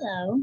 Hello.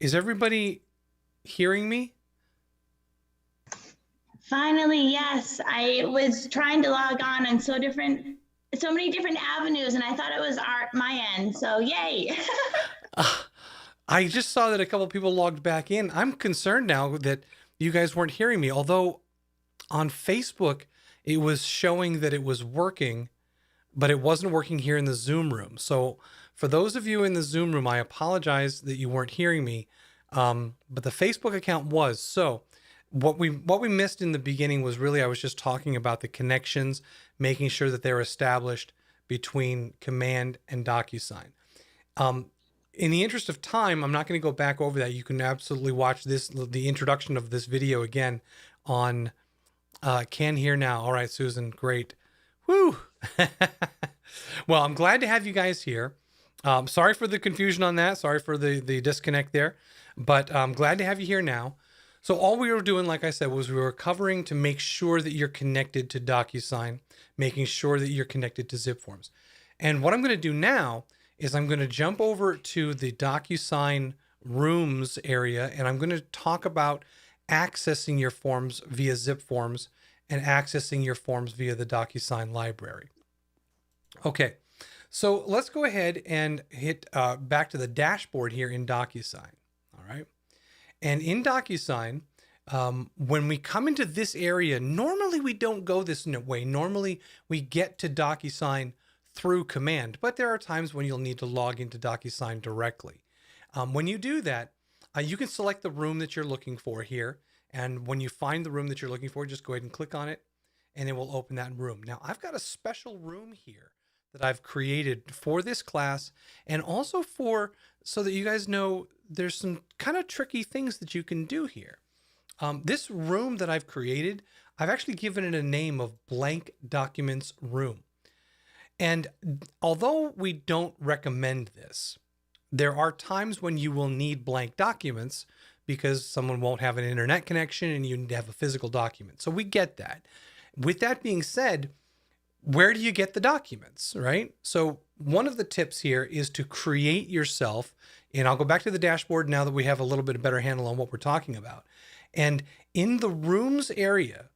Is everybody hearing me? Finally, yes. I was trying to log on so many different avenues, and I thought it was my end. So yay! Uh, I just saw that a couple people logged back in. I'm concerned now that you guys weren't hearing me, although on Facebook it was showing that it was working, but it wasn't working here in the Zoom room. So for those of you in the Zoom room, I apologize that you weren't hearing me, but the Facebook account was. So what we missed in the beginning was really I was just talking about the connections, making sure that they're established between Command and DocuSign. Um, in the interest of time, I'm not going to go back over that. You can absolutely watch the introduction of this video again on Can Hear Now. All right, Susan, great. Woo! Well, I'm glad to have you guys here. Sorry for the confusion on that. Sorry for the disconnect there, but I'm glad to have you here now. So all we were doing, like I said, was we were covering to make sure that you're connected to DocuSign, making sure that you're connected to ZipForms. And what I'm going to do now is I'm going to jump over to the DocuSign rooms area, and I'm going to talk about accessing your forms via ZipForms and accessing your forms via the DocuSign library. Okay, so let's go ahead and hit back to the dashboard here in DocuSign. All right. And in DocuSign, when we come into this area, normally we don't go this way. Normally we get to DocuSign through Command, but there are times when you'll need to log into DocuSign directly. When you do that, you can select the room that you're looking for here. And when you find the room that you're looking for, just go ahead and click on it and it will open that room. Now I've got a special room here that I've created for this class and also so that you guys know there's some kind of tricky things that you can do here. This room that I've created, I've actually given it a name of Blank Documents Room. And although we don't recommend this, there are times when you will need blank documents because someone won't have an internet connection and you need to have a physical document. So we get that. With that being said, where do you get the documents, right? So one of the tips here is to create yourself, and I'll go back to the dashboard now that we have a little bit better handle on what we're talking about. And in the rooms area,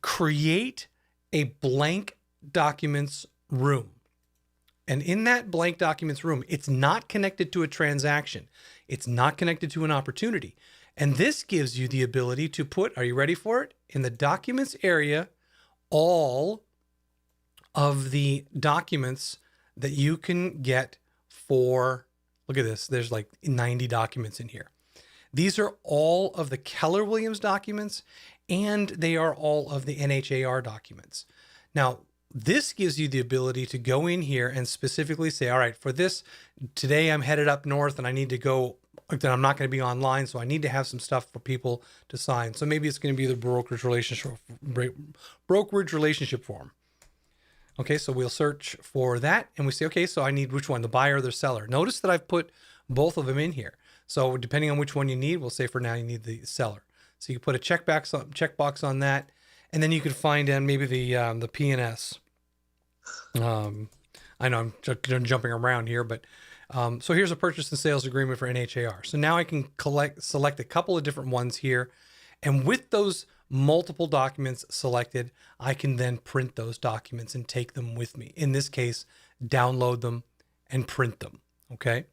create a blank documents room. And in that blank documents room, it's not connected to a transaction. It's not connected to an opportunity. And this gives you the ability to put, are you ready for it? In the documents area, all of the documents that you can get for, look at this, there's like 90 documents in here. These are all of the Keller Williams documents, and they are all of the NHAR documents. Now, this gives you the ability to go in here and specifically say, all right, for this, today I'm headed up north and I need to go, then I'm not going to be online, so I need to have some stuff for people to sign. So maybe it's going to be the brokerage relationship form. Okay, so we'll search for that and we say, okay, so I need which one, the buyer or the seller. Notice that I've put both of them in here. So depending on which one you need, we'll say for now you need the seller. So you put a checkbox on that, and then you could find in maybe the P&S. I know I'm jumping around here, but so here's a purchase and sales agreement for NHAR. So now I can select a couple of different ones here, and with those multiple documents selected, I can then print those documents and take them with me. In this case, download them and print them. Okay.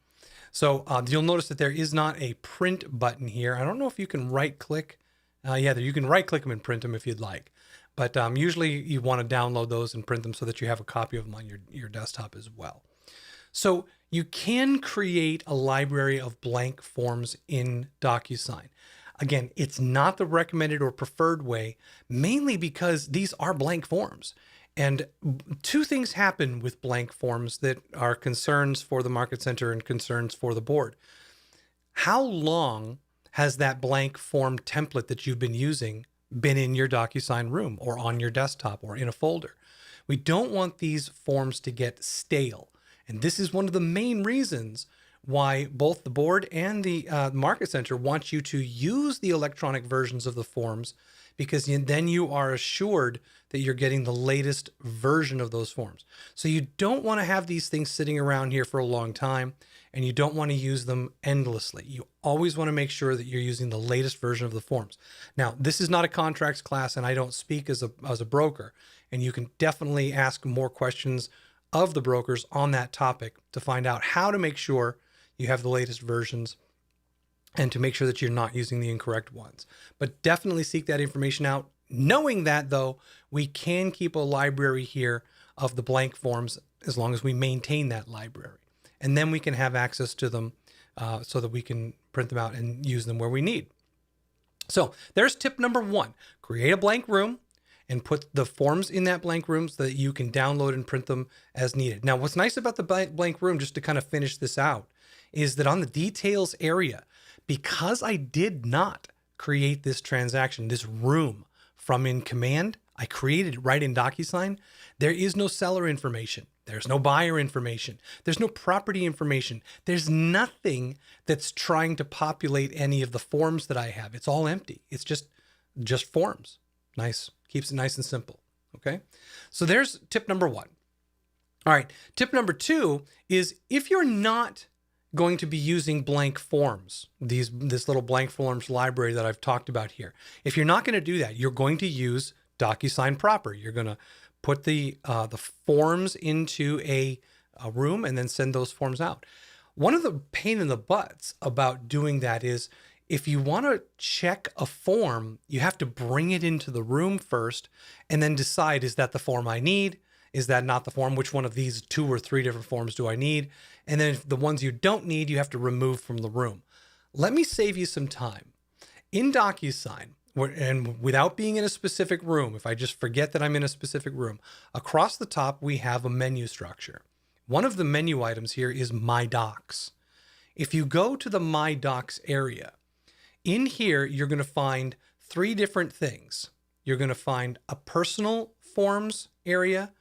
So you'll notice that there is not a print button here. I don't know if you can right click. Yeah, you can right click them and print them if you'd like. But usually you want to download those and print them so that you have a copy of them on your desktop as well. So you can create a library of blank forms in DocuSign. Again, it's not the recommended or preferred way, mainly because these are blank forms. And two things happen with blank forms that are concerns for the Market Center and concerns for the board. How long has that blank form template that you've been using been in your DocuSign room or on your desktop or in a folder? We don't want these forms to get stale. And this is one of the main reasons why both the board and the Market Center want you to use the electronic versions of the forms, because then you are assured that you're getting the latest version of those forms. So you don't want to have these things sitting around here for a long time, and you don't want to use them endlessly. You always want to make sure that you're using the latest version of the forms. Now, this is not a contracts class, and I don't speak as a broker, and you can definitely ask more questions of the brokers on that topic to find out how to make sure you have the latest versions and to make sure that you're not using the incorrect ones. But definitely seek that information out. Knowing that, though, we can keep a library here of the blank forms as long as we maintain that library. And then we can have access to them so that we can print them out and use them where we need. So there's tip number 1. Create a blank room and put the forms in that blank room so that you can download and print them as needed. Now, what's nice about the blank room, just to kind of finish this out, is that on the details area, because I did not create this transaction, this room from in Command, I created it right in DocuSign. There is no seller information. There's no buyer information. There's no property information. There's nothing that's trying to populate any of the forms that I have. It's all empty. It's just forms. Nice. Keeps it nice and simple. Okay. So there's tip number 1. All right. Tip number 2 is, if you're not going to be using blank forms, this little blank forms library that I've talked about here, if you're not going to do that, you're going to use DocuSign proper. You're going to put the forms into a room and then send those forms out. One of the pain in the butts about doing that is, if you want to check a form, you have to bring it into the room first and then decide, is that the form I need? Is that not the form? Which one of these 2 or 3 different forms do I need? And then if the ones you don't need, you have to remove from the room. Let me save you some time. In DocuSign, and without being in a specific room, if I just forget that I'm in a specific room, across the top, we have a menu structure. One of the menu items here is My Docs. If you go to the My Docs area, in here, you're going to find 3 different things. You're going to find a personal forms area,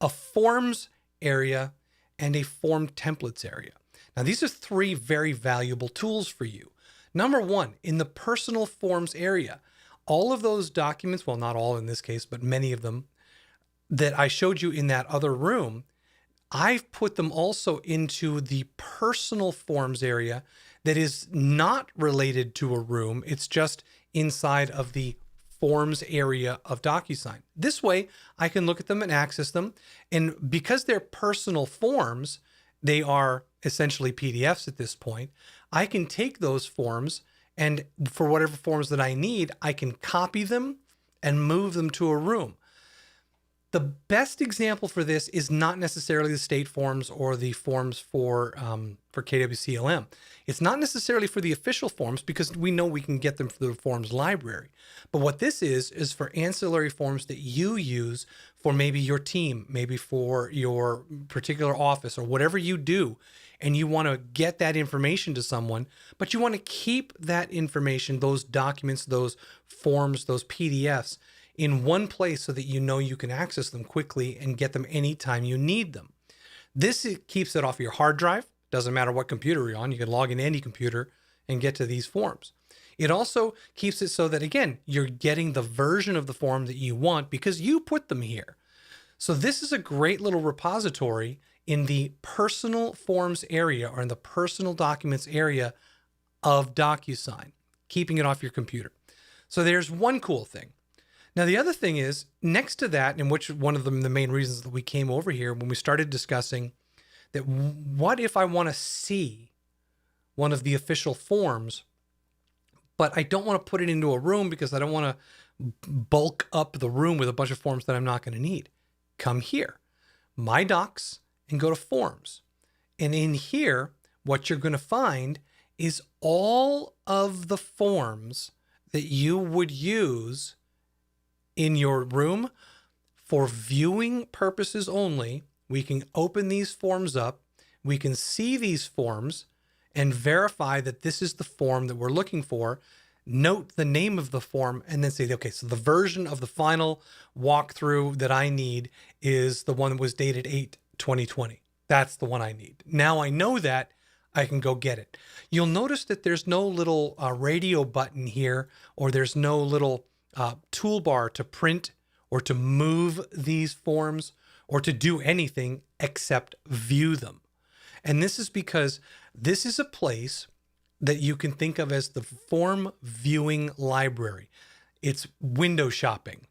a forms area, and a form templates area. Now, these are 3 very valuable tools for you. Number 1, in the personal forms area, all of those documents, well, not all in this case, but many of them that I showed you in that other room, I've put them also into the personal forms area that is not related to a room. It's just inside of the forms area of DocuSign. This way, I can look at them and access them. And because they're personal forms, they are essentially PDFs at this point. I can take those forms, and for whatever forms that I need, I can copy them and move them to a room. The best example for this is not necessarily the state forms or the forms for KWCLM. It's not necessarily for the official forms, because we know we can get them from the forms library. But what this is for ancillary forms that you use for maybe your team, maybe for your particular office or whatever you do, and you want to get that information to someone, but you want to keep that information, those documents, those forms, those PDFs, in one place so that you know you can access them quickly and get them anytime you need them. This keeps it off your hard drive. Doesn't matter what computer you're on. You can log in any computer and get to these forms. It also keeps it so that, again, you're getting the version of the form that you want because you put them here. So this is a great little repository in the personal forms area, or in the personal documents area of DocuSign, keeping it off your computer. So there's one cool thing. Now, the other thing is, next to that, and which one of the main reasons that we came over here when we started discussing that, what if I want to see one of the official forms, but I don't want to put it into a room because I don't want to bulk up the room with a bunch of forms that I'm not going to need. Come here, My Docs, and go to Forms. And in here, what you're going to find is all of the forms that you would use in your room for viewing purposes only. We can open these forms up. We can see these forms and verify that this is the form that we're looking for. Note the name of the form and then say, okay, so the version of the final walkthrough that I need is the one that was dated 8/2020. That's the one I need. Now I know that. I can go get it. You'll notice that there's no little radio button here, or there's no little toolbar to print or to move these forms or to do anything except view them. And this is because this is a place that you can think of as the form viewing library. It's window shopping.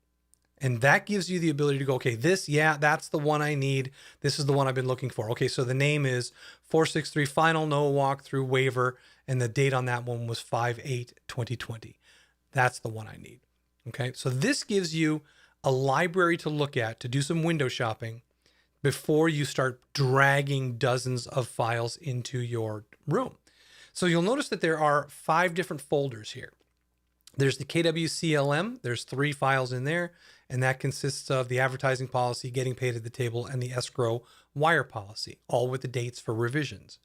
And that gives you the ability to go, okay, this, yeah, that's the one I need. This is the one I've been looking for. Okay, so the name is 463 Final No Walkthrough Waiver, and the date on that one was 5/8/2020. That's the one I need. Okay, so this gives you a library to look at, to do some window shopping before you start dragging dozens of files into your room. So you'll notice that there are 5 different folders here. There's the KWCLM, there's 3 files in there, and that consists of the advertising policy, getting paid at the table, and the escrow wire policy, all with the dates for revisions.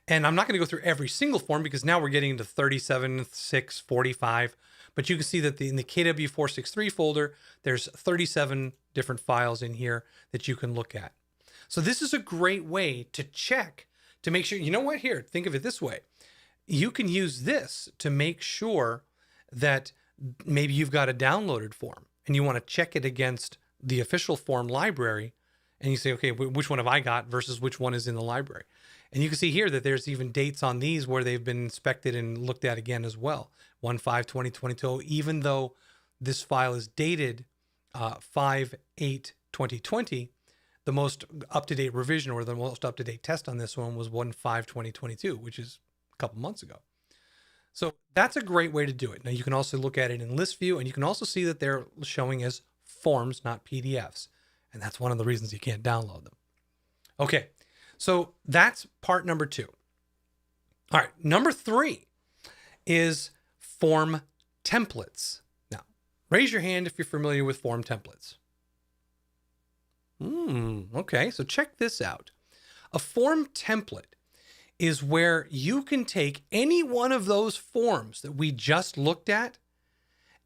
And I'm not going to go through every single form because now we're getting into 37, 6, 45, but you can see that in the KW463 folder, there's 37 different files in here that you can look at. So this is a great way to check, to make sure, you know what, here, think of it this way. You can use this to make sure that maybe you've got a downloaded form and you want to check it against the official form library, and you say, okay, which one have I got versus which one is in the library? And you can see here that there's even dates on these where they've been inspected and looked at again as well. 1/5/2022, even though this file is dated 5/8/2020, the most up-to-date revision or the most up-to-date test on this one was 1/5/2022, which is a couple months ago. So that's a great way to do it. Now you can also look at it in list view, and you can also see that they're showing as forms, not PDFs. And that's one of the reasons you can't download them. Okay, so that's part number 2. All right, number 3 is form templates. Now, raise your hand if you're familiar with form templates. Okay, so check this out. A form template is where you can take any one of those forms that we just looked at,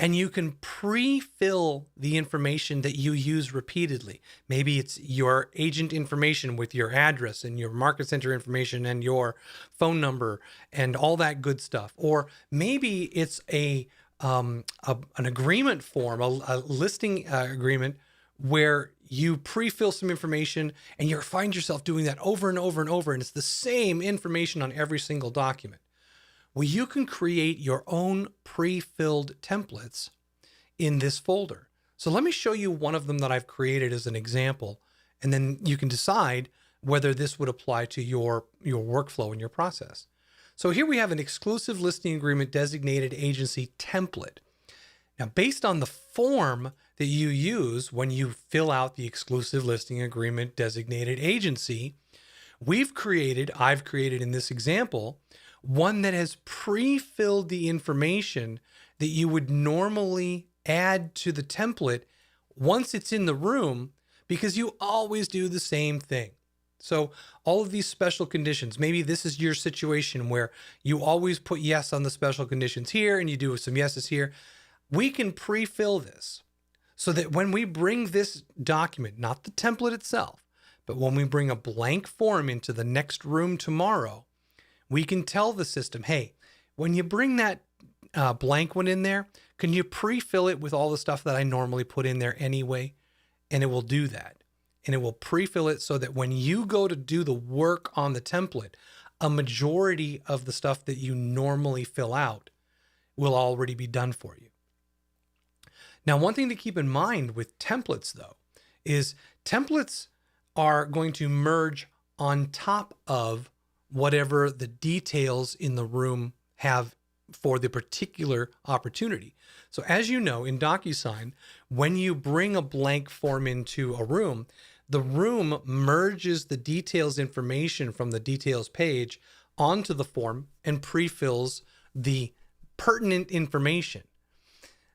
and you can pre-fill the information that you use repeatedly. Maybe it's your agent information with your address and your market center information and your phone number and all that good stuff. Or maybe it's an agreement form, a listing agreement, where you pre-fill some information and you find yourself doing that over and over and over, and it's the same information on every single document. Well, you can create your own pre-filled templates in this folder. So let me show you one of them that I've created as an example, and then you can decide whether this would apply to your workflow and your process. So here we have an exclusive listing agreement designated agency template. Now, based on the form that you use when you fill out the exclusive listing agreement designated agency, I've created in this example, one that has pre-filled the information that you would normally add to the template once it's in the room, because you always do the same thing. So all of these special conditions, maybe this is your situation where you always put yes on the special conditions here and you do some yeses here. We can pre-fill this so that when we bring this document, not the template itself, but when we bring a blank form into the next room tomorrow, we can tell the system, hey, when you bring that blank one in there, can you pre-fill it with all the stuff that I normally put in there anyway? And it will do that. And it will pre-fill it so that when you go to do the work on the template, a majority of the stuff that you normally fill out will already be done for you. Now, one thing to keep in mind with templates, though, is templates are going to merge on top of whatever the details in the room have for the particular opportunity. So as you know, in DocuSign, when you bring a blank form into a room, the room merges the details information from the details page onto the form and pre-fills the pertinent information.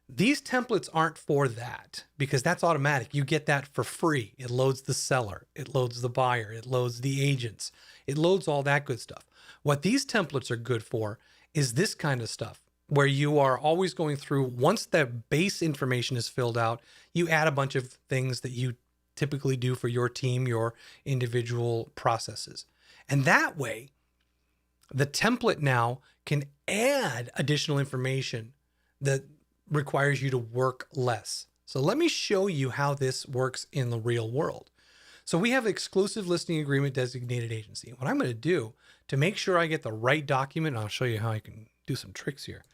These templates aren't for that, because that's automatic. You get that for free. It loads the seller, it loads the buyer, it loads the agents, it loads all that good stuff. What these templates are good for is this kind of stuff, where you are always going through, once the base information is filled out, you add a bunch of things that you typically do for your team, your individual processes. And that way, The template now can add additional information that requires you to work less. So let me show you how this works in the real world. So we have exclusive listing agreement designated agency. What I'm going to do to make sure I get the right document, and I'll show you how I can do some tricks here.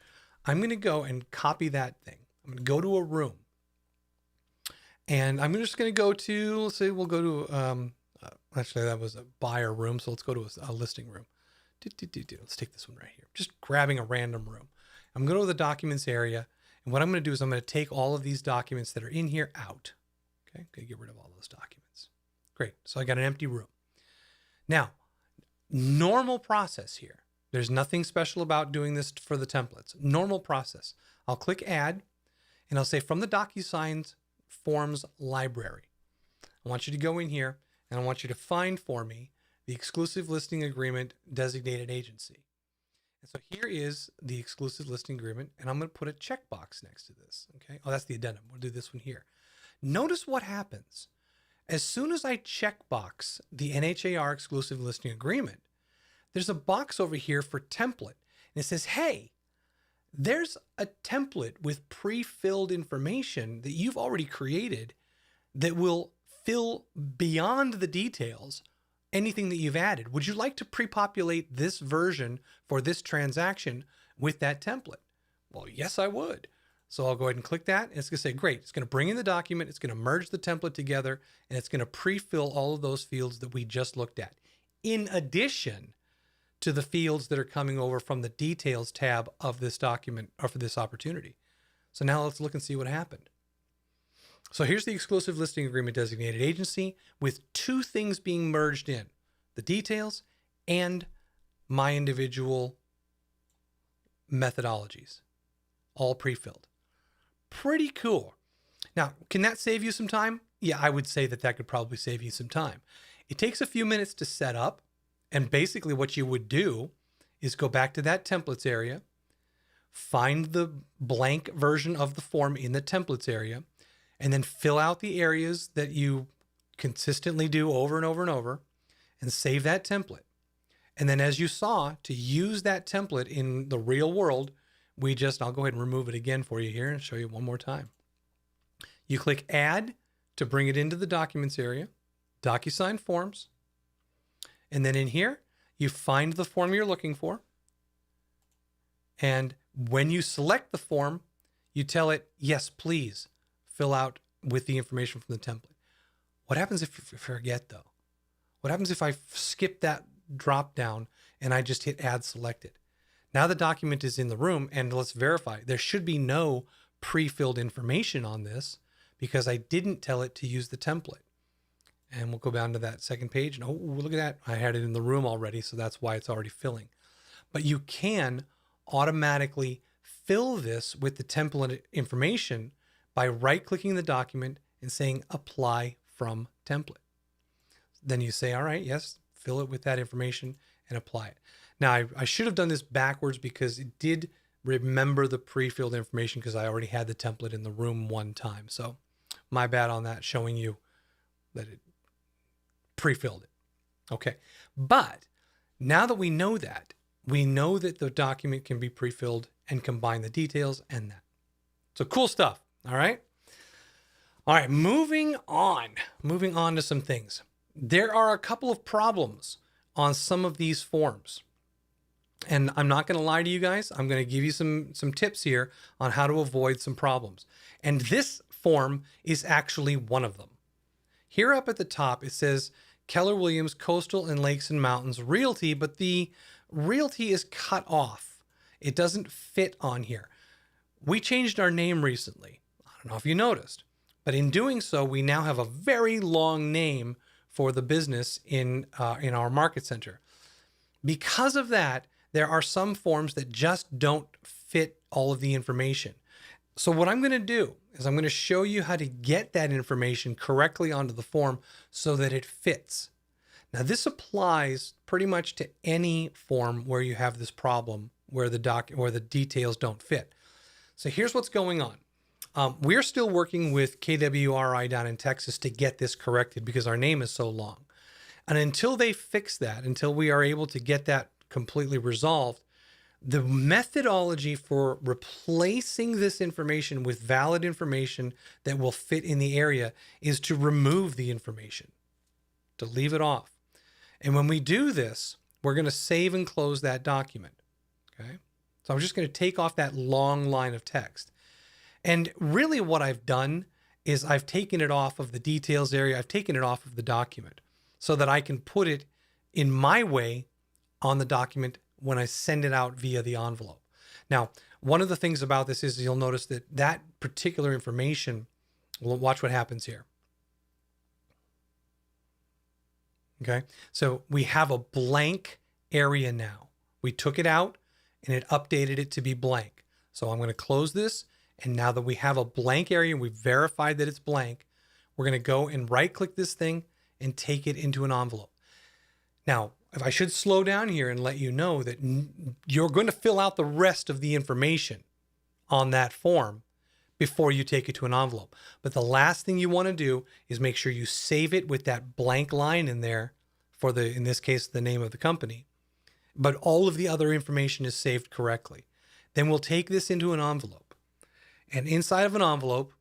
I'm going to go and copy that thing. I'm going to go to a room. And I'm just going to go to, let's say we'll go to, actually that was a buyer room. So let's go to a listing room. Let's take this one right here. Just grabbing a random room. I'm going to go to the documents area. And what I'm going to do is I'm going to take all of these documents that are in here out. Okay. I'm going to get rid of all those documents. Great. So I got an empty room. Now, normal process here. There's nothing special about doing this for the templates. Normal process. I'll click add and I'll say from the DocuSign forms library. I want you to go in here and I want you to find for me the exclusive listing agreement designated agency. And so here is the exclusive listing agreement, and I'm going to put a checkbox next to this. Okay. Oh, that's the addendum. We'll do this one here. Notice what happens. As soon as I checkbox the NHAR exclusive listing agreement, there's a box over here for template. And it says, hey, there's a template with pre-filled information that you've already created that will fill beyond the details anything that you've added. Would you like to pre-populate this version for this transaction with that template? Well, yes, I would. So I'll go ahead and click that. And it's going to say, great. It's going to bring in the document. It's going to merge the template together, and it's going to pre-fill all of those fields that we just looked at, in addition to the fields that are coming over from the details tab of this document or for this opportunity. So now let's look and see what happened. So here's the exclusive listing agreement designated agency with two things being merged in, the details and my individual methodologies, all pre-filled. Pretty cool. Now, can that save you some time? Yeah, I would say that could probably save you some time. It takes a few minutes to set up. And basically what you would do is go back to that templates area, find the blank version of the form in the templates area, and then fill out the areas that you consistently do over and over and over, and save that template. And then as you saw, to use that template in the real world, I'll go ahead and remove it again for you here and show you one more time. You click add to bring it into the documents area, DocuSign forms. And then in here, you find the form you're looking for. And when you select the form, you tell it, yes, please fill out with the information from the template. What happens if you forget though? What happens if I skip that drop down and I just hit add selected? Now the document is in the room, and let's verify. There should be no pre-filled information on this because I didn't tell it to use the template. And we'll go down to that second page. And oh, look at that. I had it in the room already, so that's why it's already filling. But you can automatically fill this with the template information by right-clicking the document and saying apply from template. Then you say, all right, yes, fill it with that information and apply it. Now, I should have done this backwards because it did remember the pre-filled information because I already had the template in the room one time. So my bad on that, showing you that it pre-filled it. Okay. But now that we know that the document can be pre-filled and combine the details and that. So cool stuff. All right. All right. Moving on to some things. There are a couple of problems on some of these forms. And I'm not going to lie to you guys. I'm going to give you some tips here on how to avoid some problems. And this form is actually one of them. Here up at the top, it says Keller Williams Coastal and Lakes and Mountains Realty, but the realty is cut off. It doesn't fit on here. We changed our name recently. I don't know if you noticed, but in doing so, we now have a very long name for the business in our market center. Because of that, there are some forms that just don't fit all of the information. So what I'm going to do is I'm going to show you how to get that information correctly onto the form so that it fits. Now this applies pretty much to any form where you have this problem where the details don't fit. So here's what's going on. We're still working with KWRI down in Texas to get this corrected because our name is so long. And until they fix that, until we are able to get that completely resolved. The methodology for replacing this information with valid information that will fit in the area is to remove the information, to leave it off. And when we do this, we're going to save and close that document. Okay. So I'm just going to take off that long line of text. And really what I've done is I've taken it off of the details area. I've taken it off of the document so that I can put it in my way on the document when I send it out via the envelope. Now, one of the things about this is you'll notice that that particular information, well, watch what happens here. Okay, so we have a blank area now. We took it out and it updated it to be blank. So I'm going to close this. And now that we have a blank area and we've verified that it's blank, we're going to go and right click this thing and take it into an envelope. Now, if I should slow down here and let you know that you're going to fill out the rest of the information on that form before you take it to an envelope. But the last thing you want to do is make sure you save it with that blank line in there for the, in this case, the name of the company. But all of the other information is saved correctly. Then we'll take this into an envelope. And inside of an envelope,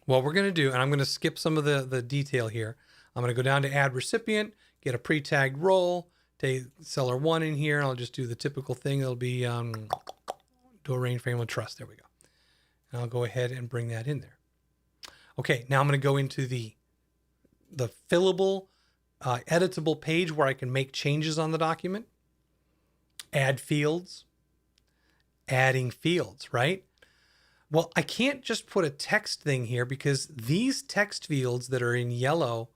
what we're going to do, and I'm going to skip some of the detail here. I'm going to go down to add recipient, get a pre-tagged role, take seller 1 in here. I'll just do the typical thing. It'll be do arrange family trust. There we go. And I'll go ahead and bring that in there. Okay, now I'm going to go into the fillable, editable page where I can make changes on the document. Add fields. Adding fields, right? Well, I can't just put a text thing here because these text fields that are in yellow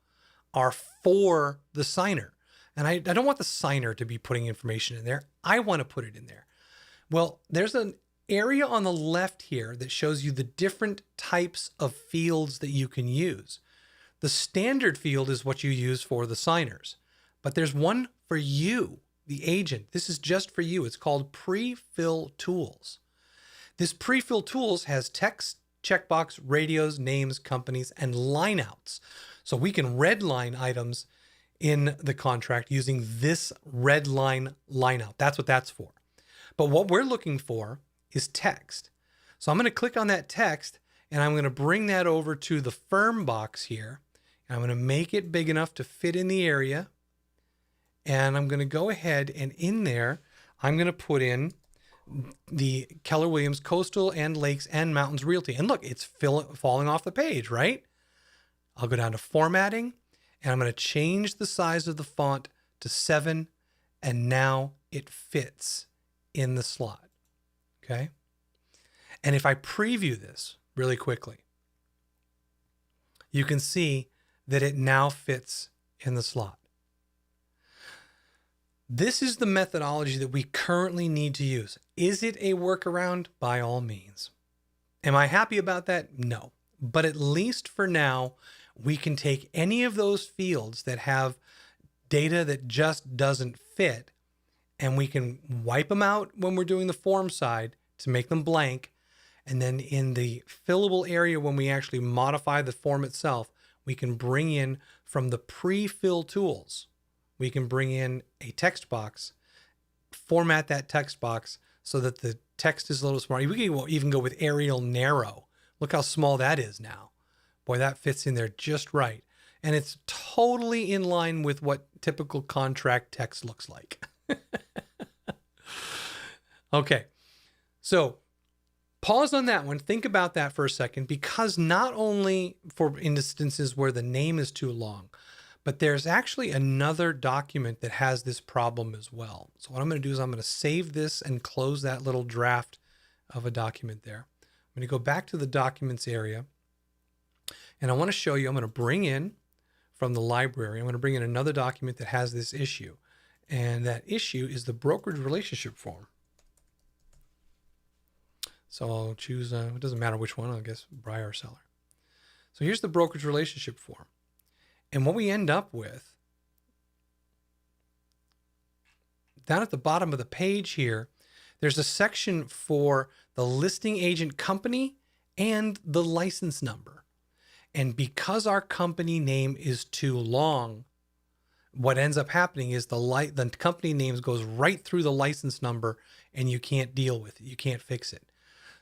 are for the signer. And I don't want the signer to be putting information in there. I want to put it in there. Well, there's an area on the left here that shows you the different types of fields that you can use. The standard field is what you use for the signers, but there's one for you, the agent. This is just for you. It's called Pre-Fill Tools. This Pre-Fill Tools has text, checkbox, radios, names, companies, and lineouts. So we can redline items in the contract using this red line lineout. That's what that's for. But what we're looking for is text. So I'm going to click on that text and I'm going to bring that over to the firm box here. And I'm going to make it big enough to fit in the area. And I'm going to go ahead and in there, I'm going to put in the Keller Williams Coastal and Lakes and Mountains Realty. And look, it's falling off the page, right? I'll go down to formatting and I'm going to change the size of the font to 7. And now it fits in the slot. Okay. And if I preview this really quickly, you can see that it now fits in the slot. This is the methodology that we currently need to use. Is it a workaround? By all means. Am I happy about that? No. But at least for now, we can take any of those fields that have data that just doesn't fit, and we can wipe them out when we're doing the form side to make them blank. And then in the fillable area, when we actually modify the form itself, we can bring in from the pre-fill tools. We can bring in a text box, format that text box so that the text is a little smaller. We can even go with Arial Narrow. Look how small that is now. Boy, that fits in there just right. And it's totally in line with what typical contract text looks like. Okay, so pause on that one. Think about that for a second, because not only for instances where the name is too long, but there's actually another document that has this problem as well. So what I'm going to do is I'm going to save this and close that little draft of a document there. I'm going to go back to the documents area. And I want to show you, I'm going to bring in from the library, I'm going to bring in another document that has this issue. And that issue is the brokerage relationship form. So I'll choose, it doesn't matter which one, I guess buyer or seller. So here's the brokerage relationship form. And what we end up with, down at the bottom of the page here, there's a section for the listing agent company and the license number. And because our company name is too long, what ends up happening is the company names goes right through the license number, and you can't deal with it. You can't fix it.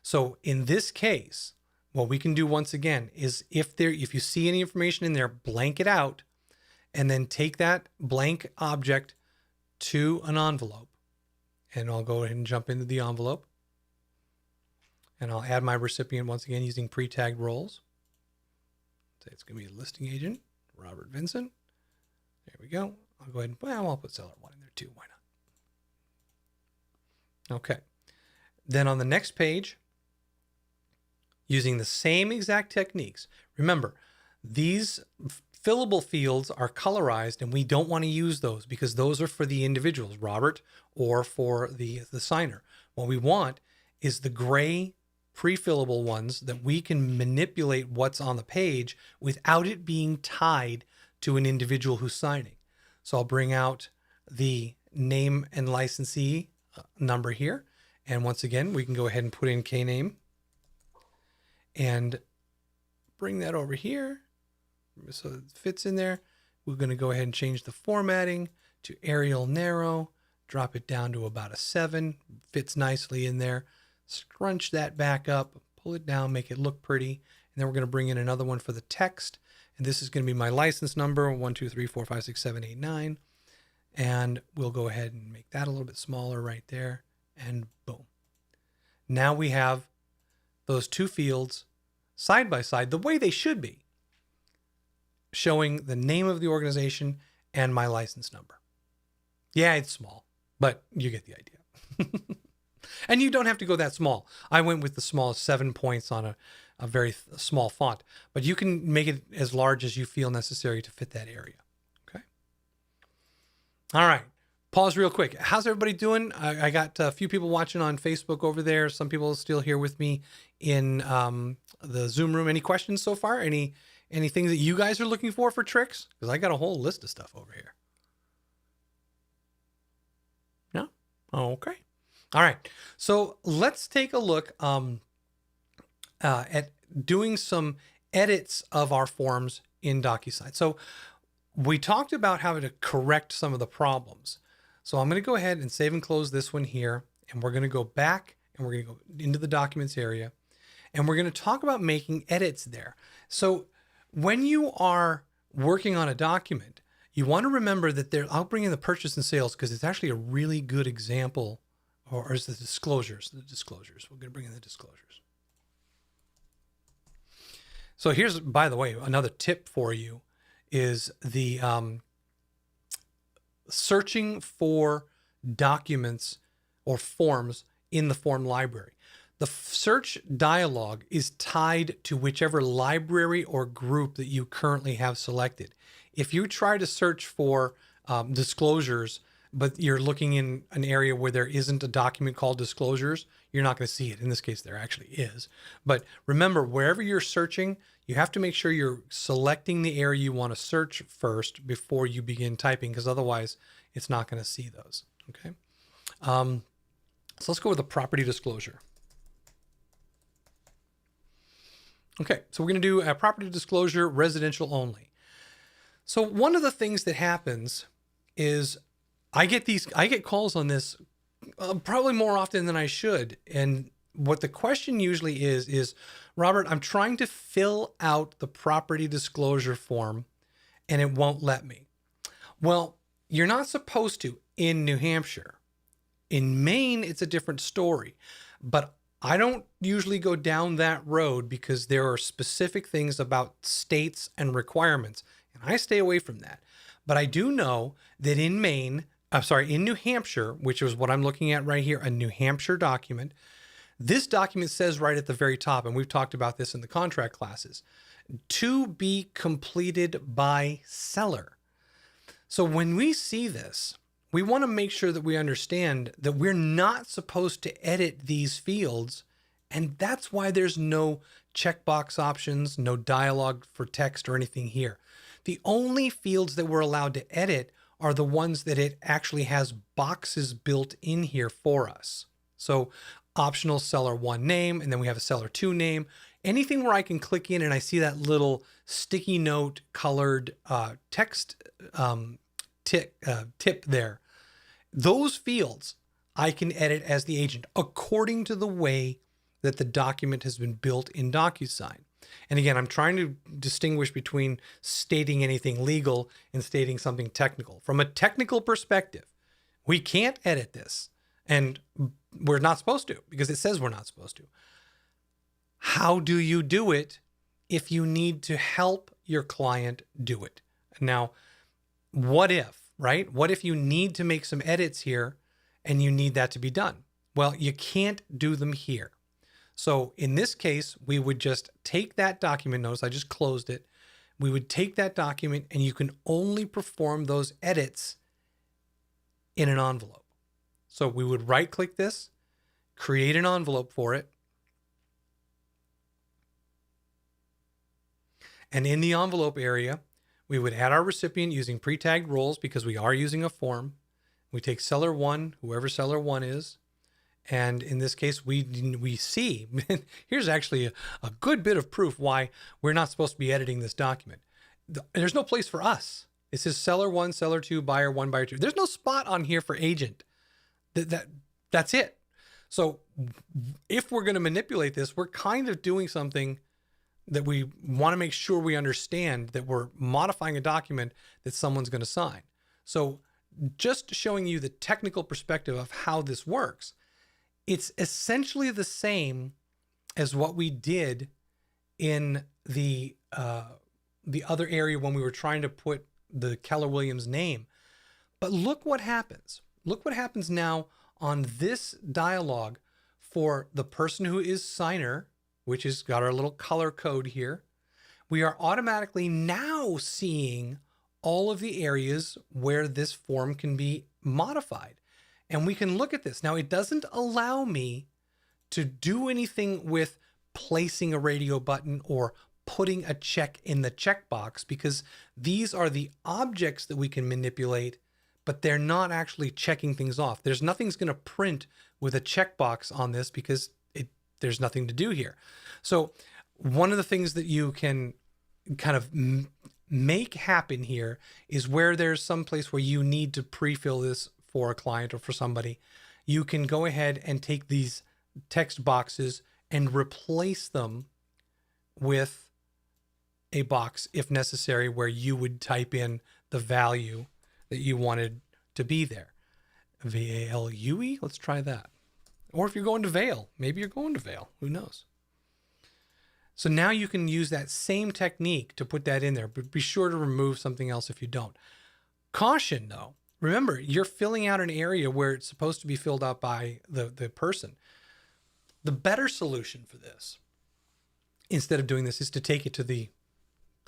So in this case, what we can do once again is if you see any information in there, blank it out, and then take that blank object to an envelope. And I'll go ahead and jump into the envelope. And I'll add my recipient once again using pre-tagged roles. Say it's going to be a listing agent, Robert Vincent. There we go. I'll go ahead and, well, I'll put seller 1 in there too. Why not? Okay. Then on the next page, using the same exact techniques. Remember, these fillable fields are colorized, and we don't want to use those because those are for the individuals, Robert, or for the signer. What we want is the gray pre-fillable ones that we can manipulate what's on the page without it being tied to an individual who's signing. So I'll bring out the name and licensee number here. And once again, we can go ahead and put in K-name and bring that over here so it fits in there. We're going to go ahead and change the formatting to Arial narrow, drop it down to about a 7, fits nicely in there. Scrunch that back up, pull it down, make it look pretty. And then we're going to bring in another one for the text. And this is going to be my license number, 1, 2, 3, 4, 5, 6, 7, 8, 9. And we'll go ahead and make that a little bit smaller right there. And boom. Now we have those two fields side by side the way they should be, showing the name of the organization and my license number. Yeah, it's small, but you get the idea. And you don't have to go that small. I went with the smallest 7 points on a very small font, but you can make it as large as you feel necessary to fit that area. Okay. All right. Pause real quick. How's everybody doing? I got a few people watching on Facebook over there. Some people still here with me in the Zoom room. Any questions so far? Anything that you guys are looking for tricks? Because I got a whole list of stuff over here. No? Okay. All right. So let's take a look at doing some edits of our forms in DocuSign. So we talked about how to correct some of the problems. So I'm going to go ahead and save and close this one here. And we're going to go back and we're going to go into the documents area. And we're going to talk about making edits there. So when you are working on a document, you want to remember that I'll bring in the purchase and sales because it's actually a really good example. Or is the disclosures? The disclosures. We're going to bring in the disclosures. So here's, by the way, another tip for you is the searching for documents or forms in the form library. The search dialog is tied to whichever library or group that you currently have selected. If you try to search for disclosures, but you're looking in an area where there isn't a document called disclosures, you're not going to see it. In this case, there actually is. But remember, wherever you're searching, you have to make sure you're selecting the area you want to search first before you begin typing, because otherwise it's not going to see those. Okay. So let's go with a property disclosure. Okay, so we're going to do a property disclosure residential only. So one of the things that happens is I get calls on this probably more often than I should. And what the question usually is, Robert, I'm trying to fill out the property disclosure form and it won't let me. Well, you're not supposed to in New Hampshire. In Maine, it's a different story, but I don't usually go down that road because there are specific things about states and requirements, and I stay away from that. But I do know that in New Hampshire, which is what I'm looking at right here, a New Hampshire document, this document says right at the very top, and we've talked about this in the contract classes, to be completed by seller. So when we see this, we want to make sure that we understand that we're not supposed to edit these fields. And that's why there's no checkbox options, no dialogue for text or anything here. The only fields that we're allowed to edit are the ones that it actually has boxes built in here for us. So optional seller 1 name, and then we have a seller 2 name. Anything where I can click in and I see that little sticky note colored text tip there. Those fields I can edit as the agent according to the way that the document has been built in DocuSign. And again, I'm trying to distinguish between stating anything legal and stating something technical. From a technical perspective, we can't edit this, and we're not supposed to because it says we're not supposed to. How do you do it if you need to help your client do it? Now, what if, right? What if you need to make some edits here and you need that to be done? Well, you can't do them here. So in this case, we would just take that document. Notice I just closed it. We would take that document and you can only perform those edits in an envelope. So we would right click this, create an envelope for it. And in the envelope area, we would add our recipient using pre-tagged roles because we are using a form. We take seller 1, whoever seller 1 is. And in this case, we see, here's actually a good bit of proof why we're not supposed to be editing this document. There's no place for us. It says seller 1, seller 2, buyer 1, buyer 2. There's no spot on here for agent. That's it. So if we're going to manipulate this, we're kind of doing something that we want to make sure we understand, that we're modifying a document that someone's going to sign. So just showing you the technical perspective of how this works, it's essentially the same as what we did in the other area when we were trying to put the Keller Williams name. But look what happens. Look what happens now on this dialogue for the person who is signer, which has got our little color code here. We are automatically now seeing all of the areas where this form can be modified. And we can look at this. Now, it doesn't allow me to do anything with placing a radio button or putting a check in the checkbox, because these are the objects that we can manipulate, but they're not actually checking things off. There's nothing's going to print with a checkbox on this because there's nothing to do here. So one of the things that you can kind of make happen here is where there's some place where you need to pre-fill this for a client or for somebody, you can go ahead and take these text boxes and replace them with a box if necessary, where you would type in the value that you wanted to be there. VALUE, let's try that. Or if you're going to Vail, maybe you're going to Vail, who knows? So now you can use that same technique to put that in there, but be sure to remove something else if you don't. Caution though, remember, you're filling out an area where it's supposed to be filled out by the person. The better solution for this, instead of doing this, is to take it to the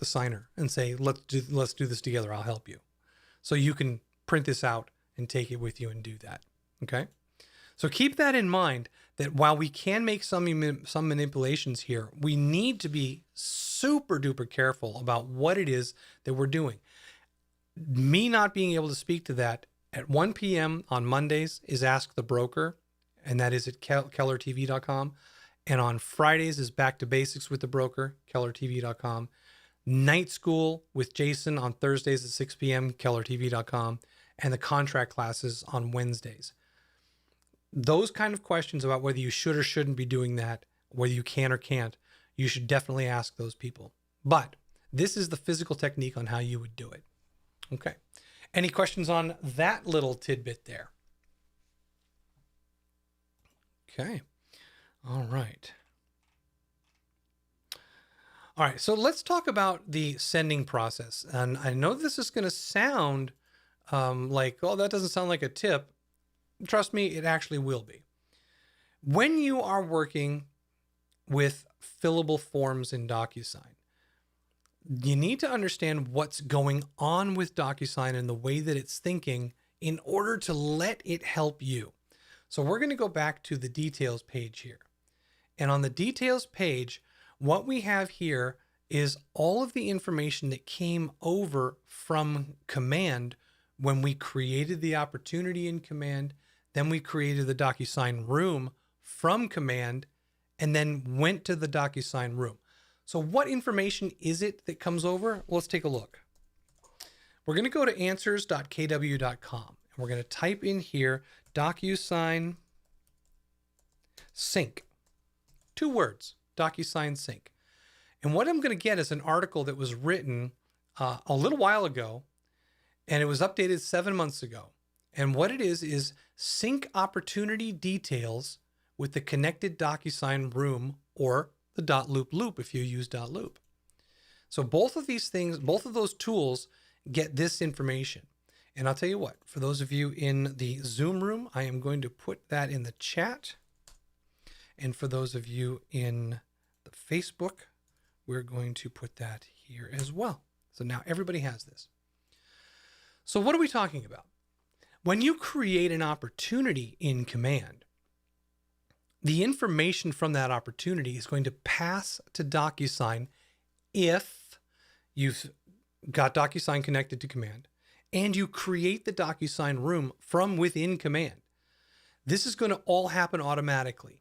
signer and say, let's do this together. I'll help you. So you can print this out and take it with you and do that. Okay. So keep that in mind, that while we can make some manipulations here, we need to be super duper careful about what it is that we're doing. Me not being able to speak to that at 1 p.m. on Mondays is Ask the Broker, and that is at kellertv.com. And on Fridays is Back to Basics with the Broker, kellertv.com. Night School with Jason on Thursdays at 6 p.m., kellertv.com. And the contract classes on Wednesdays. Those kind of questions about whether you should or shouldn't be doing that, whether you can or can't, you should definitely ask those people. But this is the physical technique on how you would do it. Okay. Any questions on that little tidbit there? Okay. All right. All right. So let's talk about the sending process. And I know this is going to sound like, oh, that doesn't sound like a tip. Trust me, it actually will be. When you are working with fillable forms in DocuSign, you need to understand what's going on with DocuSign and the way that it's thinking in order to let it help you. So we're going to go back to the details page here. And on the details page, what we have here is all of the information that came over from Command when we created the opportunity in Command. Then we created the DocuSign room from Command and then went to the DocuSign room. So what information is it that comes over? Well, let's take a look. We're going to go to answers.kw.com and we're going to type in here DocuSign sync. 2 words, DocuSign sync. And what I'm going to get is an article that was written a little while ago, and it was updated 7 months ago. And what it is sync opportunity details with the connected DocuSign room or the .loop if you use .loop. So both of these things, both of those tools get this information. And I'll tell you what, for those of you in the Zoom room, I am going to put that in the chat. And for those of you in the Facebook, we're going to put that here as well. So now everybody has this. So what are we talking about? When you create an opportunity in Command, the information from that opportunity is going to pass to DocuSign if you've got DocuSign connected to Command and you create the DocuSign room from within Command. This is going to all happen automatically.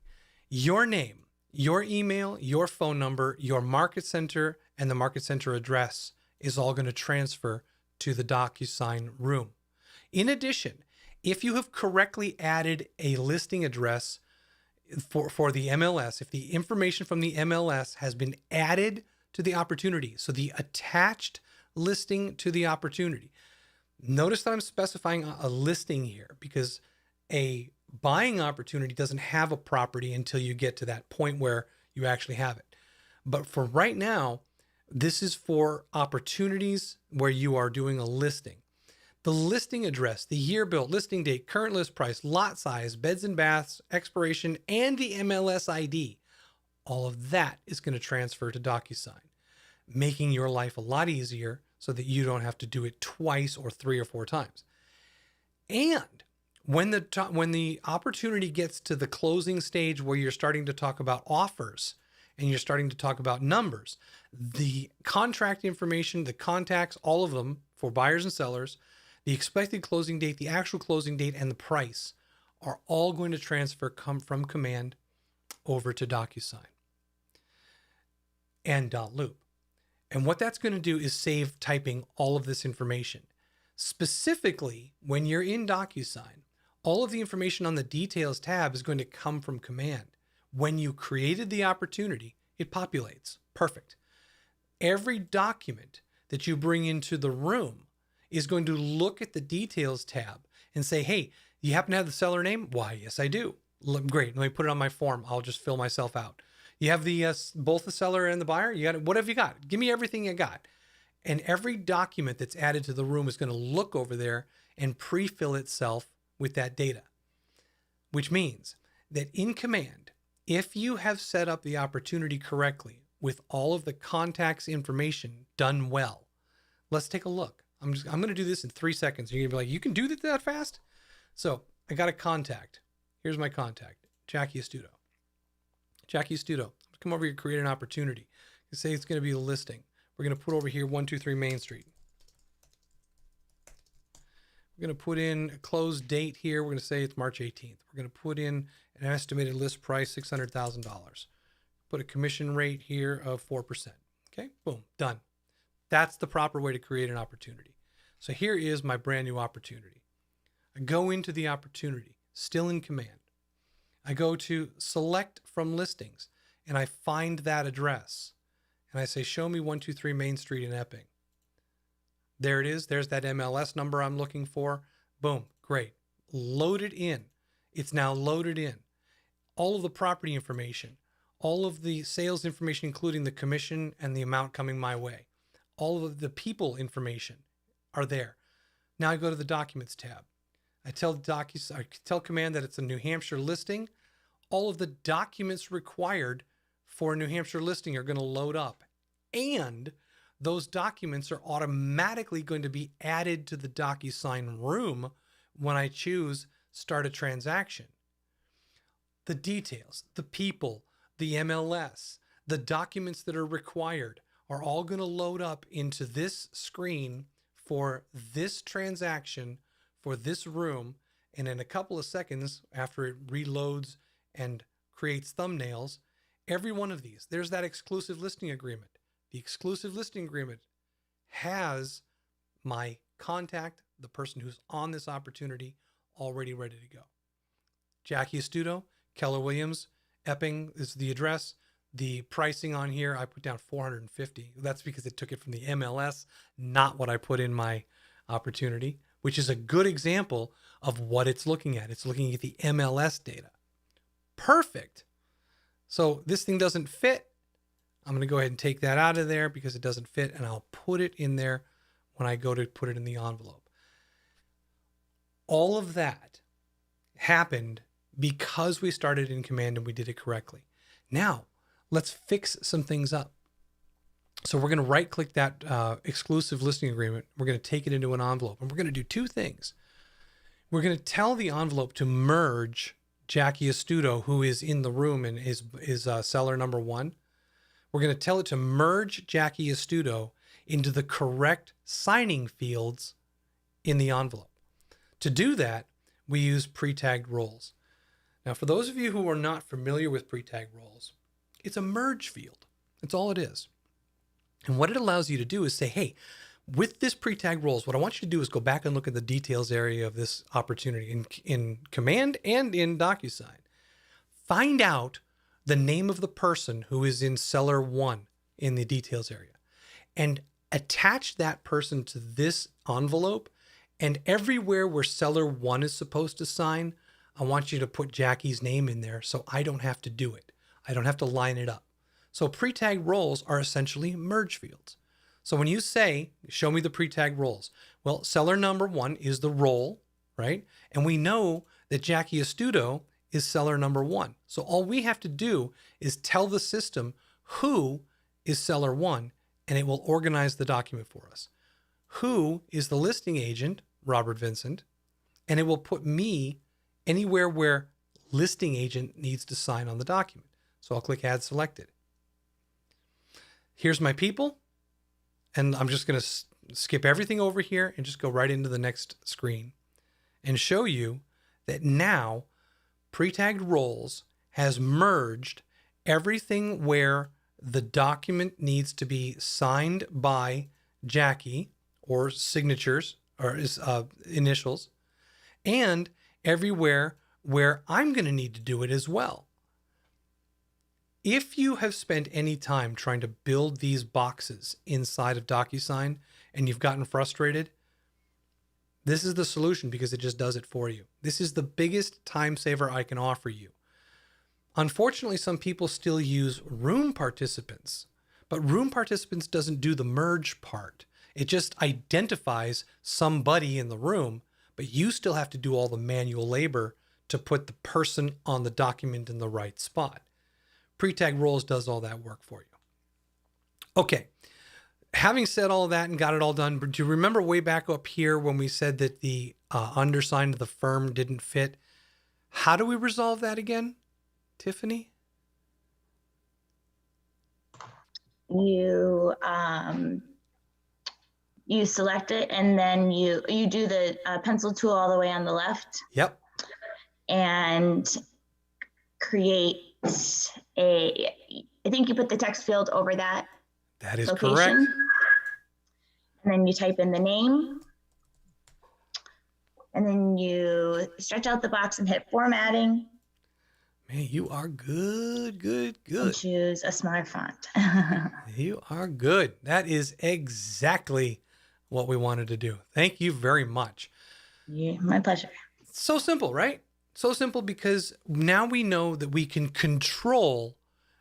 Your name, your email, your phone number, your market center, and the market center address is all going to transfer to the DocuSign room. In addition, if you have correctly added a listing address for the MLS, if the information from the MLS has been added to the opportunity, so the attached listing to the opportunity. Notice that I'm specifying a listing here because a buying opportunity doesn't have a property until you get to that point where you actually have it. But for right now, this is for opportunities where you are doing a listing. The listing address, the year built, listing date, current list price, lot size, beds and baths, expiration, and the MLS ID. All of that is going to transfer to DocuSign, making your life a lot easier so that you don't have to do it twice or 3 or 4 times. And when the opportunity gets to the closing stage where you're starting to talk about offers and you're starting to talk about numbers, the contract information, the contacts, all of them for buyers and sellers, the expected closing date, the actual closing date, and the price are all going to transfer from Command over to DocuSign and .loop. And what that's going to do is save typing all of this information. Specifically, when you're in DocuSign, all of the information on the Details tab is going to come from Command. When you created the opportunity, it populates. Perfect. Every document that you bring into the room is going to look at the Details tab and say, hey, you happen to have the seller name? Why, yes, I do. Great. Let me put it on my form. I'll just fill myself out. You have the both the seller and the buyer? You got it. What have you got? Give me everything you got. And every document that's added to the room is going to look over there and pre-fill itself with that data, which means that in Command, if you have set up the opportunity correctly with all of the contacts information done well, let's take a look. I'm going to do this in 3 seconds. You're going to be like, you can do that fast? So I got a contact. Here's my contact, Jackie Astuto. Jackie Astuto, come over here, create an opportunity. You say it's going to be a listing. We're going to put over here 123 Main Street. We're going to put in a close date here. We're going to say it's March 18th. We're going to put in an estimated list price, $600,000. Put a commission rate here of 4%. Okay, boom, done. That's the proper way to create an opportunity. So here is my brand new opportunity. I go into the opportunity, still in Command. I go to select from listings and I find that address. And I say, show me 123 Main Street in Epping. There it is. There's that MLS number I'm looking for. Boom, great. Load it in. It's now loaded in. All of the property information, all of the sales information, including the commission and the amount coming my way. All of the people information are there. Now I go to the Documents tab. I tell Command that it's a New Hampshire listing. All of the documents required for a New Hampshire listing are going to load up. And those documents are automatically going to be added to the DocuSign room when I choose Start a Transaction. The details, the people, the MLS, the documents that are required are all going to load up into this screen for this transaction, for this room. And in a couple of seconds, after it reloads and creates thumbnails, every one of these, there's that exclusive listing agreement. The exclusive listing agreement has my contact the person who's on this opportunity already ready to go. Jackie Astuto, Keller Williams, Epping is the address. The pricing on here, I put down $450. That's because it took it from the MLS, not what I put in my opportunity, which is a good example of what it's looking at. It's looking at the MLS data. Perfect. So this thing doesn't fit. I'm going to go ahead and take that out of there because it doesn't fit, and I'll put it in there when I go to put it in the envelope. All of that happened because we started in Command and we did it correctly. Now, let's fix some things up. So we're going to right click that exclusive listing agreement. We're going to take it into an envelope, and we're going to do two things. We're going to tell the envelope to merge Jackie Astuto, who is in the room and is seller number 1. We're going to tell it to merge Jackie Astuto into the correct signing fields in the envelope. To do that, we use pre-tagged roles. Now, for those of you who are not familiar with pre-tagged roles, it's a merge field. That's all it is. And what it allows you to do is say, hey, with this pre-tagged roles, what I want you to do is go back and look at the details area of this opportunity in Command and in DocuSign. Find out the name of the person who is in seller 1 in the details area and attach that person to this envelope. And everywhere where seller 1 is supposed to sign, I want you to put Jackie's name in there so I don't have to do it. I don't have to line it up. So pre-tagged roles are essentially merge fields. So when you say, show me the pre-tagged roles, well, seller number 1 is the role, right? And we know that Jackie Astuto is seller number 1. So all we have to do is tell the system who is seller 1, and it will organize the document for us. Who is the listing agent, Robert Vincent, and it will put me anywhere where listing agent needs to sign on the document. So I'll click Add Selected. Here's my people, and I'm just going to skip everything over here and just go right into the next screen and show you that now pre-tagged roles has merged everything where the document needs to be signed by Jackie or signatures or initials, and everywhere where I'm going to need to do it as well. If you have spent any time trying to build these boxes inside of DocuSign and you've gotten frustrated, this is the solution because it just does it for you. This is the biggest time saver I can offer you. Unfortunately, some people still use room participants, but room participants doesn't do the merge part. It just identifies somebody in the room, but you still have to do all the manual labor to put the person on the document in the right spot. Pre-tagged roles does all that work for you. Okay, having said all of that and got it all done, do you remember way back up here when we said that the undersigned of the firm didn't fit? How do we resolve that again, Tiffany? You you select it, and then you do the pencil tool all the way on the left. Yep. And create I think you put the text field over that. That is location. Correct. And then you type in the name. And then you stretch out the box and hit formatting. Man, you are good. And choose a smaller font. You are good. That is exactly what we wanted to do. Thank you very much. Yeah, my pleasure. So simple, right? So simple because now we know that we can control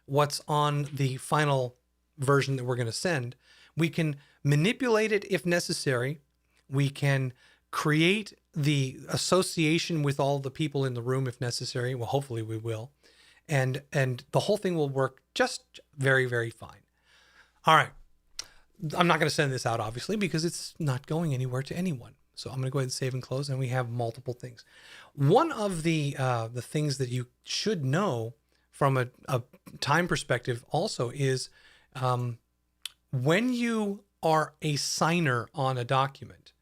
what's on the final version that we're going to send. We can manipulate it if necessary. We can create the association with all the people in the room if necessary. Well, hopefully we will. And the whole thing will work just very, very fine. All right. I'm not going to send this out, obviously, because it's not going anywhere to anyone. So I'm going to go ahead and save and close, and we have multiple things. One of the things that you should know from a time perspective also is when you are a signer on a document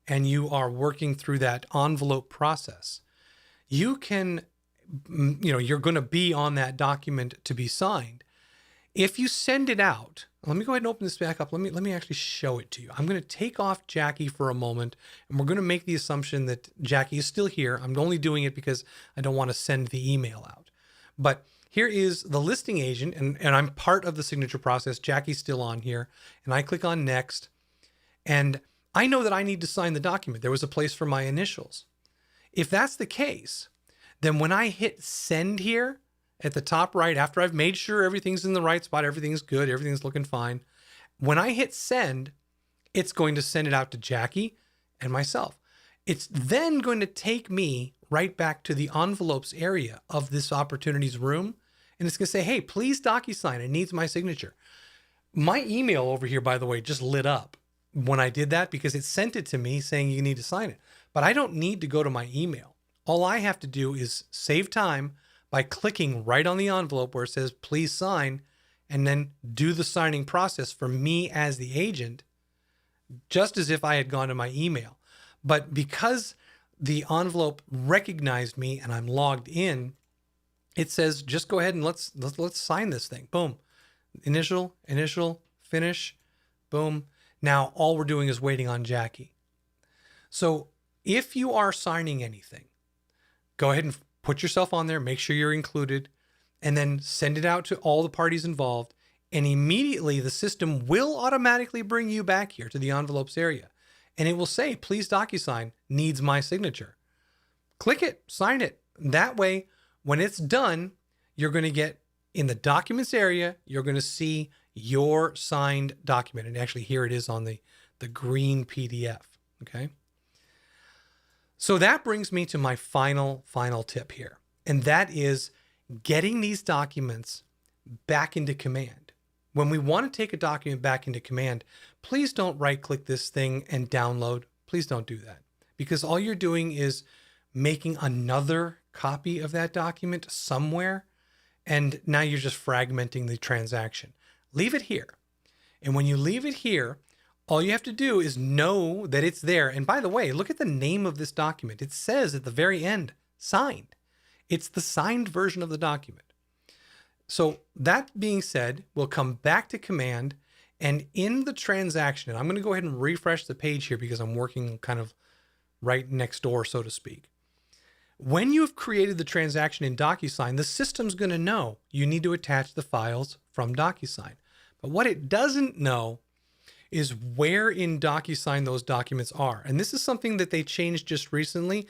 and you are working through that envelope process, you can, you're going to be on that document to be signed. If you send it out, let me go ahead and open this back up. Let me actually show it to you. I'm going to take off Jackie for a moment, and we're going to make the assumption that Jackie is still here. I'm only doing it because I don't want to send the email out. But here is the listing agent, and I'm part of the signature process. Jackie's still on here, and I click on next, and I know that I need to sign the document. There was a place for my initials. If that's the case, then when I hit send here at the top right, after I've made sure everything's in the right spot, everything's good, everything's looking fine, when I hit send, it's going to send it out to Jackie and myself. It's then going to take me right back to the envelopes area of this opportunities room. And it's going to say, hey, please DocuSign. It needs my signature. My email over here, by the way, just lit up when I did that because it sent it to me saying you need to sign it. But I don't need to go to my email. All I have to do is save time by clicking right on the envelope where it says, please sign, and then do the signing process for me as the agent, just as if I had gone to my email. But because the envelope recognized me and I'm logged in, it says, just go ahead and let's sign this thing. Boom. Initial, finish, boom. Now all we're doing is waiting on Jackie. So if you are signing anything, go ahead and put yourself on there, make sure you're included, and then send it out to all the parties involved. And immediately the system will automatically bring you back here to the envelopes area. And it will say, please DocuSign, needs my signature. Click it, sign it. That way, when it's done, you're going to get in the documents area, you're going to see your signed document. And actually here it is on the green PDF. Okay. So that brings me to my final tip here. And that is getting these documents back into Command. When we want to take a document back into Command, please don't right-click this thing and download. Please don't do that. Because all you're doing is making another copy of that document somewhere. And now you're just fragmenting the transaction. Leave it here. And when you leave it here, all you have to do is know that it's there. And by the way, look at the name of this document. It says at the very end, signed. It's the signed version of the document. So that being said, we'll come back to Command, and in the transaction, and I'm going to go ahead and refresh the page here because I'm working kind of right next door, so to speak. When you've created the transaction in DocuSign, the system's going to know you need to attach the files from DocuSign. But what it doesn't know is where in DocuSign those documents are. And this is something that they changed just recently.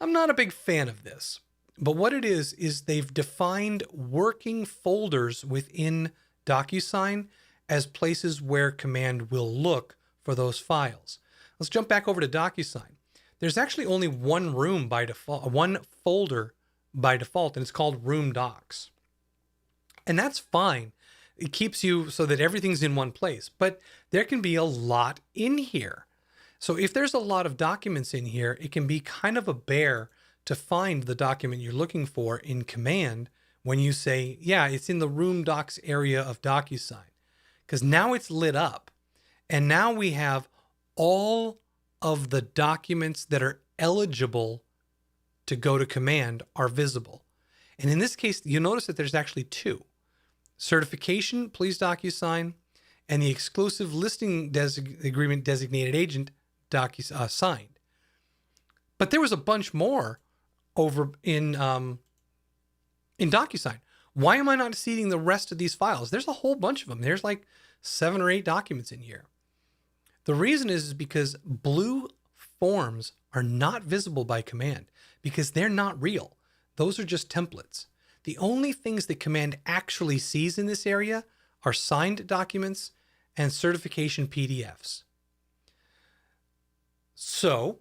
I'm not a big fan of this, but what it is they've defined working folders within DocuSign as places where Command will look for those files. Let's jump back over to DocuSign. There's actually only one room by default, one folder by default, and it's called Room Docs. And that's fine. It keeps you so that everything's in one place, but there can be a lot in here. So if there's a lot of documents in here, it can be kind of a bear to find the document you're looking for in Command when you say, yeah, it's in the Room Docs area of DocuSign, because now it's lit up. And now we have all of the documents that are eligible to go to Command are visible. And in this case, you'll notice that there's actually two. Certification, please DocuSign, and the exclusive listing agreement designated agent signed. But there was a bunch more over in DocuSign. Why am I not seeing the rest of these files? There's a whole bunch of them. There's like 7 or 8 documents in here. The reason is because blue forms are not visible by Command because they're not real. Those are just templates. The only things that Command actually sees in this area are signed documents and certification PDFs. So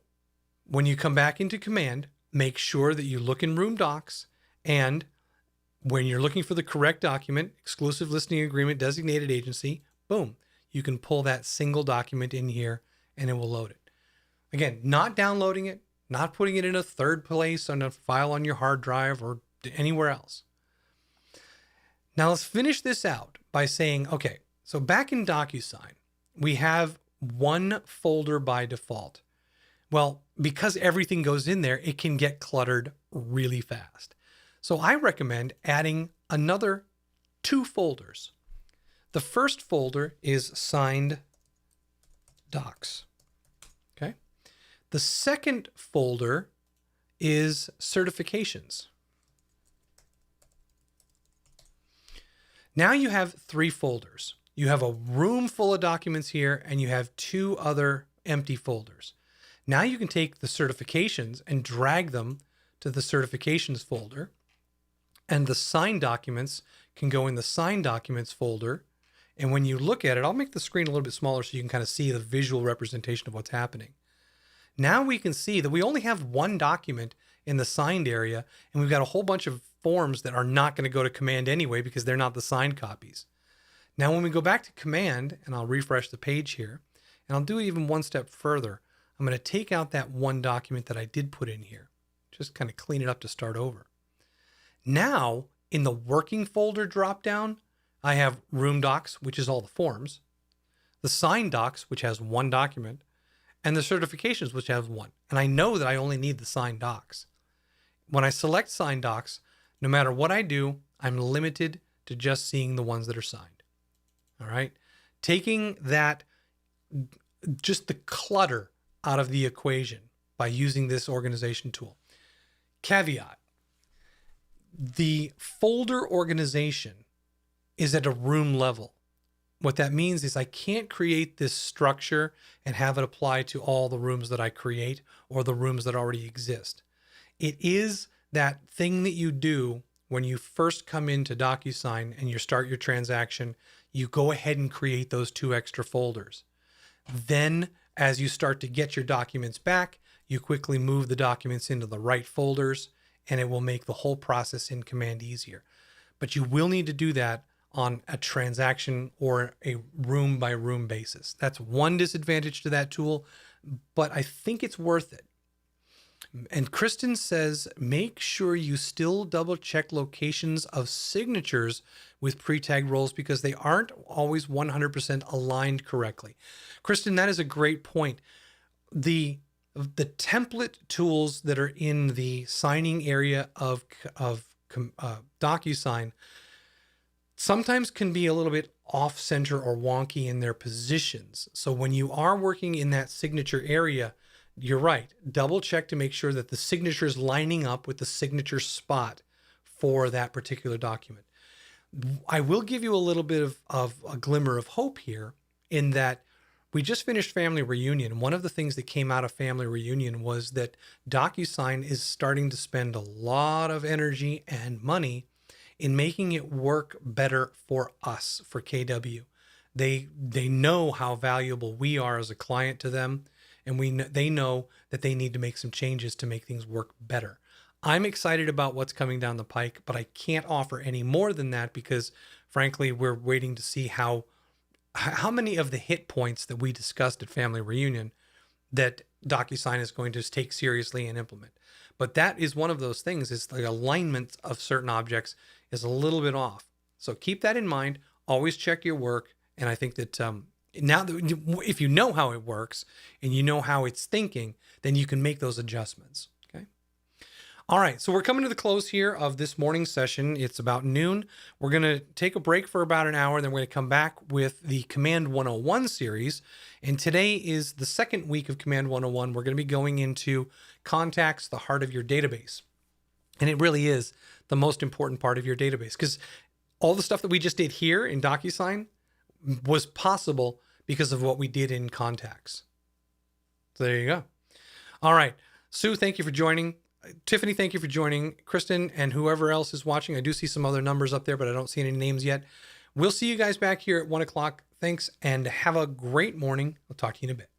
when you come back into Command, make sure that you look in Room Docs, and when you're looking for the correct document, exclusive listing agreement, designated agency, boom, you can pull that single document in here and it will load it. Again, not downloading it, not putting it in a third place on a file on your hard drive or anywhere else. Now let's finish this out by saying, okay, so back in DocuSign, we have one folder by default. Well, because everything goes in there, it can get cluttered really fast. So I recommend adding another 2 folders. The first folder is signed docs. Okay. The second folder is certifications. Now you have 3 folders. You have a room full of documents here, and you have 2 other empty folders. Now you can take the certifications and drag them to the certifications folder, and the signed documents can go in the signed documents folder. And when you look at it, I'll make the screen a little bit smaller so you can kind of see the visual representation of what's happening. Now we can see that we only have 1 document in the signed area, and we've got a whole bunch of forms that are not going to go to command anyway because they're not the signed copies. Now when we go back to command, and I'll refresh the page here, and I'll do it even one step further, I'm going to take out that 1 document that I did put in here. Just kind of clean it up to start over. Now, in the working folder dropdown, I have room docs, which is all the forms, the signed docs, which has 1 document, and the certifications, which has 1. And I know that I only need the signed docs. When I select signed docs, no matter what I do, I'm limited to just seeing the ones that are signed. All right. Taking that, just the clutter out of the equation by using this organization tool. Caveat: the folder organization is at a room level. What that means is I can't create this structure and have it apply to all the rooms that I create or the rooms that already exist. It is that thing that you do when you first come into DocuSign and you start your transaction. You go ahead and create those 2 extra folders. Then as you start to get your documents back, you quickly move the documents into the right folders, and it will make the whole process in command easier. But you will need to do that on a transaction or a room by room basis. That's one disadvantage to that tool, but I think it's worth it. And Kristen says, make sure you still double check locations of signatures with pre-tagged roles because they aren't always 100% aligned correctly. Kristen, that is a great point. The template tools that are in the signing area of DocuSign sometimes can be a little bit off center or wonky in their positions. So when you are working in that signature area, you're right. Double check to make sure that the signature is lining up with the signature spot for that particular document. I will give you a little bit of a glimmer of hope here in that we just finished Family Reunion. One of the things that came out of Family Reunion was that DocuSign is starting to spend a lot of energy and money in making it work better for us, for KW. They know how valuable we are as a client to them, and they know that they need to make some changes to make things work better. I'm excited about what's coming down the pike, but I can't offer any more than that because, frankly, we're waiting to see how many of the hit points that we discussed at Family Reunion that DocuSign is going to take seriously and implement. But that is one of those things, is the alignment of certain objects is a little bit off. So keep that in mind. Always check your work. And I think that now that if you know how it works and you know how it's thinking, then you can make those adjustments. Okay. All right. So we're coming to the close here of this morning's session. It's about noon. We're going to take a break for about an hour. Then we're going to come back with the Command 101 series. And today is the second week of Command 101. We're going to be going into contacts, the heart of your database. And it really is the most important part of your database because all the stuff that we just did here in DocuSign was possible because of what we did in contacts. So there you go. All right. Sue, thank you for joining. Tiffany, thank you for joining. Kristen and whoever else is watching. I do see some other numbers up there, but I don't see any names yet. We'll see you guys back here at 1 o'clock. Thanks and have a great morning. I'll talk to you in a bit.